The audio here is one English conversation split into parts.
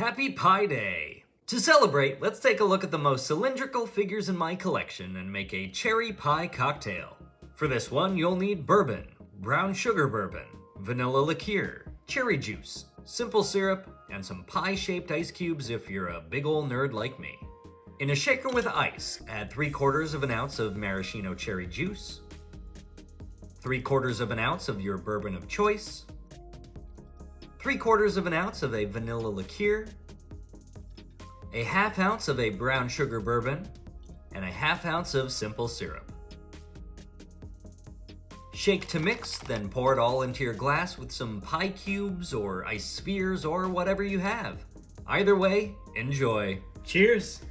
Happy Pi Day! To celebrate, let's take a look at the most cylindrical figures in my collection and make a cherry pie cocktail. For this one, you'll need bourbon, brown sugar bourbon, vanilla liqueur, cherry juice, simple syrup, and some pie-shaped ice cubes if you're a big ol' nerd like me. In a shaker with ice, add 3/4 of an ounce of maraschino cherry juice, 3/4 of an ounce of your bourbon of choice, 3/4 of an ounce of a vanilla liqueur, a 1/2 ounce of a brown sugar bourbon, and a 1/2 ounce of simple syrup. Shake to mix, then pour it all into your glass with some pie cubes or ice spheres or whatever you have. Either way, enjoy. Cheers!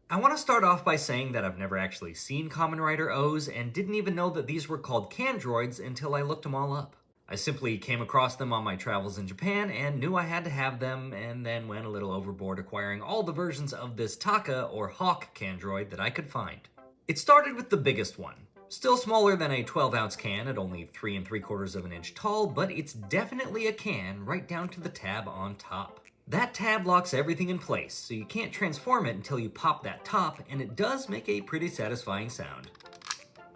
I want to start off by saying that I've never actually seen Kamen Rider O's and didn't even know that these were called Candroids until I looked them all up. I simply came across them on my travels in Japan and knew I had to have them, and then went a little overboard acquiring all the versions of this Taka or Hawk Candroid that I could find. It started with the biggest one. Still smaller than a 12-ounce can at only 3 3/4 of an inch tall, but it's definitely a can right down to the tab on top. That tab locks everything in place, so you can't transform it until you pop that top, and it does make a pretty satisfying sound.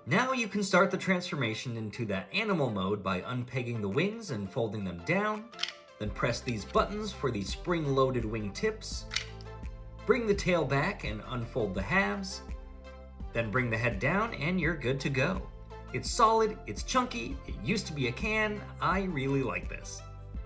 Now you can start the transformation into that animal mode by unpegging the wings and folding them down, then press these buttons for the spring-loaded wing tips, bring the tail back and unfold the halves, then bring the head down and you're good to go. It's solid, it's chunky, it used to be a can, I really like this.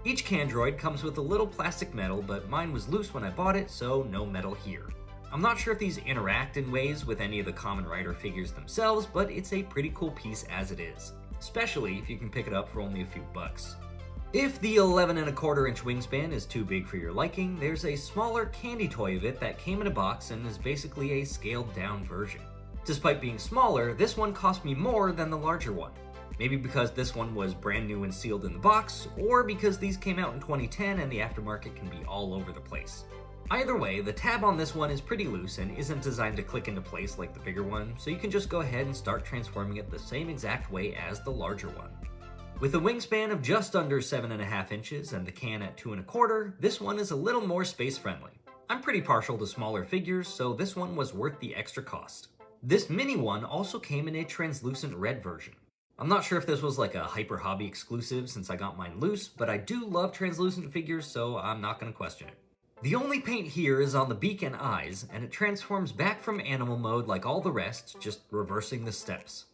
Each Candroid comes with a little plastic metal, but mine was loose when I bought it, so no metal here. I'm not sure if these interact in ways with any of the Kamen Rider figures themselves, but it's a pretty cool piece as it is, especially if you can pick it up for only a few bucks. If the 11 1/4 inch wingspan is too big for your liking, there's a smaller candy toy of it that came in a box and is basically a scaled down version. Despite being smaller, this one cost me more than the larger one. Maybe because this one was brand new and sealed in the box, or because these came out in 2010 and the aftermarket can be all over the place. Either way, the tab on this one is pretty loose and isn't designed to click into place like the bigger one, so you can just go ahead and start transforming it the same exact way as the larger one. With a wingspan of just under 7.5 inches and the can at 2 1/4, this one is a little more space friendly. I'm pretty partial to smaller figures, so this one was worth the extra cost. This mini one also came in a translucent red version. I'm not sure if this was like a Hyper Hobby exclusive since I got mine loose, but I do love translucent figures, so I'm not going to question it. The only paint here is on the beak and eyes, and it transforms back from animal mode like all the rest, just reversing the steps.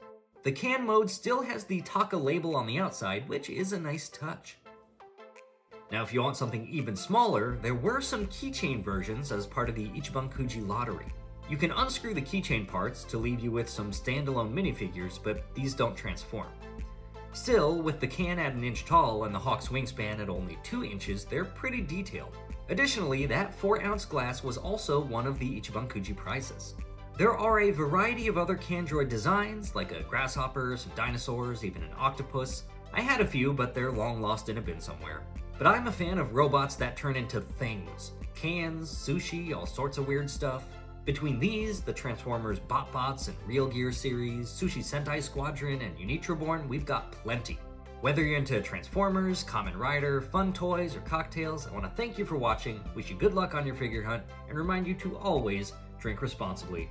The can mode still has the Taka label on the outside, which is a nice touch. Now if you want something even smaller, there were some keychain versions as part of the Ichiban-kuji lottery. You can unscrew the keychain parts to leave you with some standalone minifigures, but these don't transform. Still, with the can at 1 inch tall and the Hawk's wingspan at only 2 inches, they're pretty detailed. Additionally, that 4-ounce glass was also one of the Ichiban-kuji prizes. There are a variety of other Candroid designs, like a grasshopper, some dinosaurs, even an octopus. I had a few, but they're long lost in a bin somewhere. But I'm a fan of robots that turn into things. Cans, sushi, all sorts of weird stuff. Between these, the Transformers BotBots and Real Gear series, Sushi Sentai Squadron, and Unitroborn, we've got plenty. Whether you're into Transformers, Kamen Rider, fun toys, or cocktails, I want to thank you for watching, wish you good luck on your figure hunt, and remind you to always drink responsibly.